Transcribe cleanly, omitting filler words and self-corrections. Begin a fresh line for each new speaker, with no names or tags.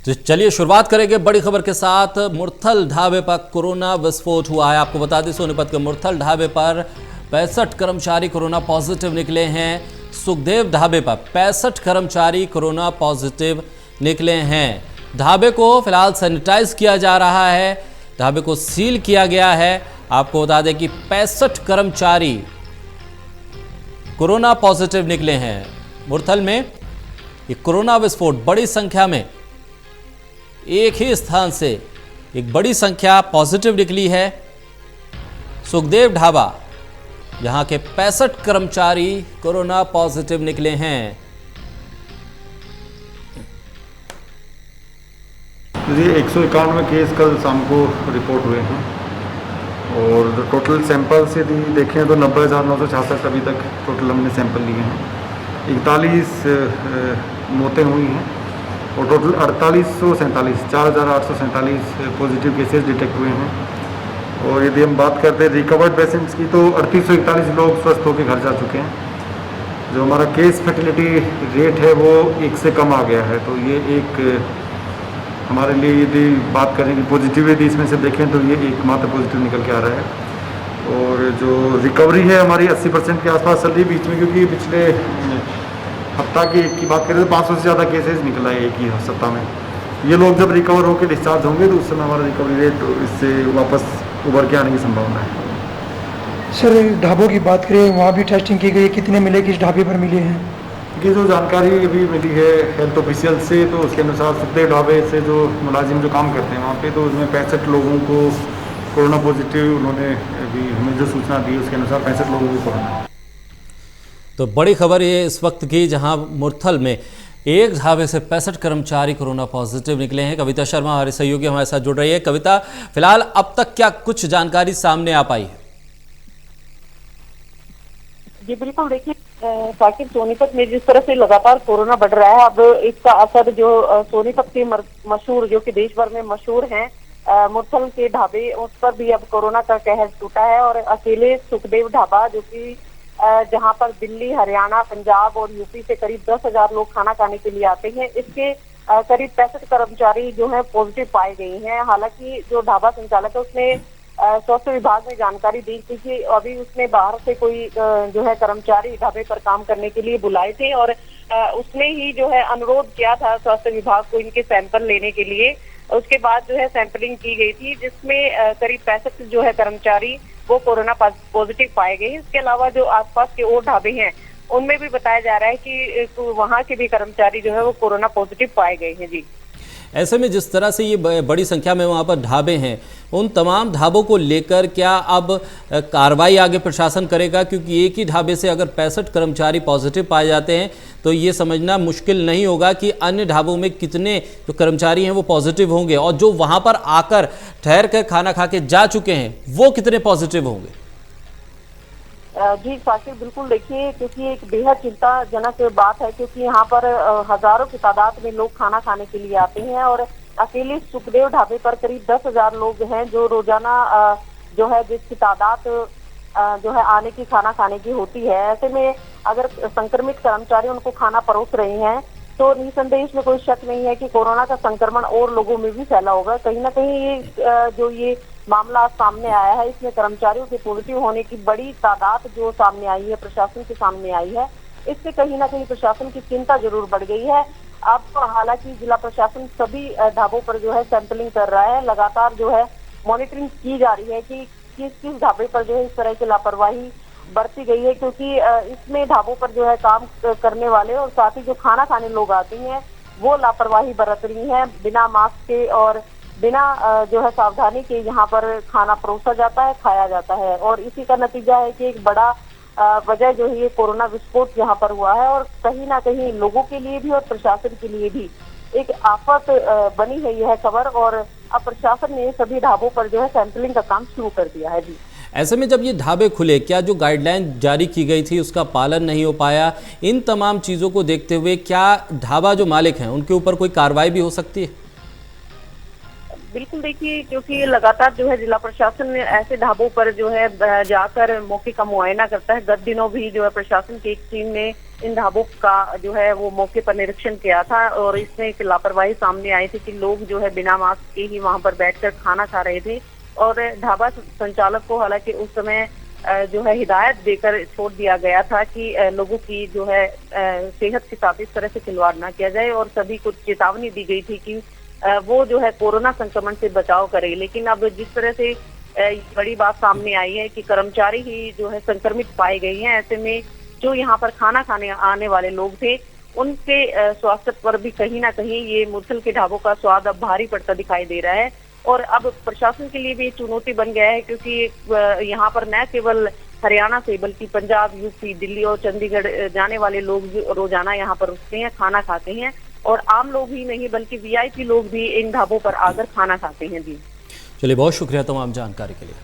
तो चलिए शुरुआत करेंगे बड़ी खबर के साथ। मुरथल ढाबे पर कोरोना विस्फोट हुआ है। आपको बता दें सोनीपत के मुरथल ढाबे पर 65 कर्मचारी कोरोना पॉजिटिव निकले हैं। सुखदेव ढाबे पर 65 कर्मचारी कोरोना पॉजिटिव निकले हैं। ढाबे को फिलहाल सैनिटाइज किया जा रहा है, ढाबे को सील किया गया है। आपको बता दें कि 65 कर्मचारी कोरोना पॉजिटिव निकले हैं। मुरथल में ये कोरोना विस्फोट बड़ी संख्या में एक ही स्थान से एक बड़ी संख्या पॉजिटिव निकली है। सुखदेव ढाबा यहां के 65 कर्मचारी कोरोना पॉजिटिव निकले हैं।
जी 191 केस कल शाम को रिपोर्ट हुए हैं और जो टोटल सैंपल से भी देखें तो 90,966 अभी तक टोटल हमने सैंपल लिए हैं। 41 मौतें हुई हैं और टोटल 4,847 पॉजिटिव केसेस डिटेक्ट हुए हैं। और यदि हम बात करते हैं रिकवर्ड पेशेंट्स की तो 3841 लोग स्वस्थ होकर घर जा चुके हैं। जो हमारा केस फर्टिलिटी रेट है वो 1 से कम आ गया है। तो ये एक हमारे लिए यदि बात करें कि पॉजिटिविटी इसमें से देखें तो ये एकमात्र पॉजिटिव निकल के आ रहा है। और जो रिकवरी है हमारी 80% के आसपास चल रही है बीच में, क्योंकि पिछले हफ्ता की बात करें तो 500 से ज़्यादा केसेस निकला है एक ही सप्ताह में। ये लोग जब रिकवर होकर डिस्चार्ज होंगे तो उस समय हमारा रिकवरी रेट इससे वापस उभर के आने की संभावना है।
सर ढाबों की बात करें, वहाँ भी टेस्टिंग की गई, कितने मिले, किस ढाबे पर मिले हैं?
ये जो जानकारी अभी मिली है हेल्थ ऑफिशियल से, तो उसके अनुसार सुखदेव ढाबे से जो मुलाजिम जो काम करते हैं वहाँ पे, तो उसमें 65 लोगों को कोरोना पॉजिटिव उन्होंने अभी हमें जो सूचना दी उसके अनुसार 65 लोगों को कोरोना।
तो बड़ी खबर ये इस वक्त की, जहां मुरथल में एक ढाबे से 65 कर्मचारी कोरोना पॉजिटिव निकले हैं। कविता शर्मा हमारे सहयोगी हमारे साथ जुड़ रही है। कविता, फिलहाल अब तक क्या कुछ जानकारी सामने आ पाई है?
जी बिल्कुल, देखिए साकिब, सोनीपत में जिस तरह से लगातार कोरोना बढ़ रहा है, अब इसका असर जो सोनीपत के मशहूर, जो कि देश भर में मशहूर हैं, मुरथल के ढाबे, उस पर भी अब कोरोना का कहर टूटा है। और अकेले सुखदेव ढाबा, जो कि जहां पर दिल्ली, हरियाणा, पंजाब और यूपी से करीब 10,000 लोग खाना खाने के लिए आते हैं, इसके करीब 65 कर्मचारी जो है पॉजिटिव पाए गए हैं। हालांकि जो ढाबा संचालक है उसने स्वास्थ्य विभाग में जानकारी दी थी कि अभी उसने बाहर से कोई जो है कर्मचारी ढाबे पर काम करने के लिए बुलाए थे और उसने ही जो है अनुरोध किया था स्वास्थ्य विभाग को इनके सैंपल लेने के लिए। उसके बाद जो है सैंपलिंग की गई थी, जिसमें करीब 65 जो है कर्मचारी वो कोरोना पॉजिटिव पाए गए हैं। इसके अलावा जो आसपास के और ढाबे हैं उनमें भी बताया जा रहा है कि वहां के भी कर्मचारी जो है वो कोरोना पॉजिटिव पाए गए हैं। जी,
ऐसे में जिस तरह से ये बड़ी संख्या में वहाँ पर ढाबे हैं, उन तमाम ढाबों को लेकर क्या अब कार्रवाई आगे प्रशासन करेगा? क्योंकि एक ही ढाबे से अगर 65 कर्मचारी पॉजिटिव पाए जाते हैं तो ये समझना मुश्किल नहीं होगा कि अन्य ढाबों में कितने जो कर्मचारी हैं वो पॉजिटिव होंगे, और जो वहाँ पर आकर ठहर कर खाना खा के जा चुके हैं वो कितने पॉजिटिव होंगे?
जी साकिब, बिल्कुल, देखिए क्योंकि एक बेहद चिंताजनक बात है, क्योंकि यहाँ पर हजारों की तादाद में लोग खाना खाने के लिए आते हैं और अकेले सुखदेव ढाबे पर करीब 10,000 लोग हैं जो रोजाना जो है जिसकी तादाद जो है आने की, खाना खाने की होती है। ऐसे में अगर संक्रमित कर्मचारी उनको खाना परोस रहे हैं तो निसंदेह इसमें कोई शक नहीं है कि कोरोना का संक्रमण और लोगों में भी फैला होगा। कहीं ना कहीं ये जो ये मामला सामने आया है, इसमें कर्मचारियों के पॉजिटिव होने की बड़ी तादाद जो सामने आई है, प्रशासन के सामने आई है, इससे कहीं ना कहीं प्रशासन की चिंता जरूर बढ़ गई है। अब हालांकि जिला प्रशासन सभी ढाबों पर जो है सैंपलिंग कर रहा है, लगातार जो है मॉनिटरिंग की जा रही है कि किस किस ढाबे पर जो है इस तरह की लापरवाही बरती गई है, क्योंकि इसमें ढाबों पर जो है काम करने वाले और साथ ही जो खाना खाने लोग आते हैं वो लापरवाही बरत रही है। बिना मास्क के और बिना जो है सावधानी के यहाँ पर खाना परोसा जाता है, खाया जाता है, और इसी का नतीजा है कि एक बड़ा वजह जो है ये कोरोना विस्फोट यहाँ पर हुआ है। और कहीं ना कहीं लोगों के लिए भी और प्रशासन के लिए भी एक आफत बनी है यह खबर, और अब प्रशासन ने सभी ढाबों पर जो है सैंपलिंग का काम शुरू कर दिया है। जी,
ऐसे में जब ये ढाबे खुले, क्या जो गाइडलाइन जारी की गई थी उसका पालन नहीं हो पाया? इन तमाम चीज़ों को देखते हुए क्या ढाबा जो मालिक हैं उनके ऊपर कोई कार्रवाई भी हो सकती है?
बिल्कुल देखिए, क्योंकि लगातार जो है जिला प्रशासन ने ऐसे ढाबों पर जो है जाकर मौके का मुआयना करता है। गत दिनों भी जो है प्रशासन की एक टीम ने इन ढाबों का जो है वो मौके पर निरीक्षण किया था और इसमें एक लापरवाही सामने आई थी कि लोग जो है बिना मास्क के ही वहां पर बैठकर खाना खा रहे थे और ढाबा संचालक को हालांकि उस समय जो है हिदायत देकर छोड़ दिया गया था कि लोगों की जो है सेहत के साथ इस तरह से खिलवाड़ ना किया जाए और सभी को चेतावनी दी गई थी कि वो जो है कोरोना संक्रमण से बचाव करे। लेकिन अब जिस तरह से बड़ी बात सामने आई है कि कर्मचारी ही जो है संक्रमित पाए गए हैं, ऐसे में जो यहाँ पर खाना खाने आने वाले लोग थे उनके स्वास्थ्य पर भी कहीं ना कहीं ये मुरथल के ढाबों का स्वाद अब भारी पड़ता दिखाई दे रहा है। और अब प्रशासन के लिए भी चुनौती बन गया है, क्योंकि यहाँ पर न केवल हरियाणा से बल्कि पंजाब, यूपी, दिल्ली और चंडीगढ़ जाने वाले लोग रोजाना यहाँ पर रुकते हैं, खाना खाते हैं और आम लोग ही नहीं बल्कि वीआईपी लोग भी इन ढाबों पर आकर खाना खाते हैं। जी
चलिए, बहुत शुक्रिया तमाम जानकारी के लिए।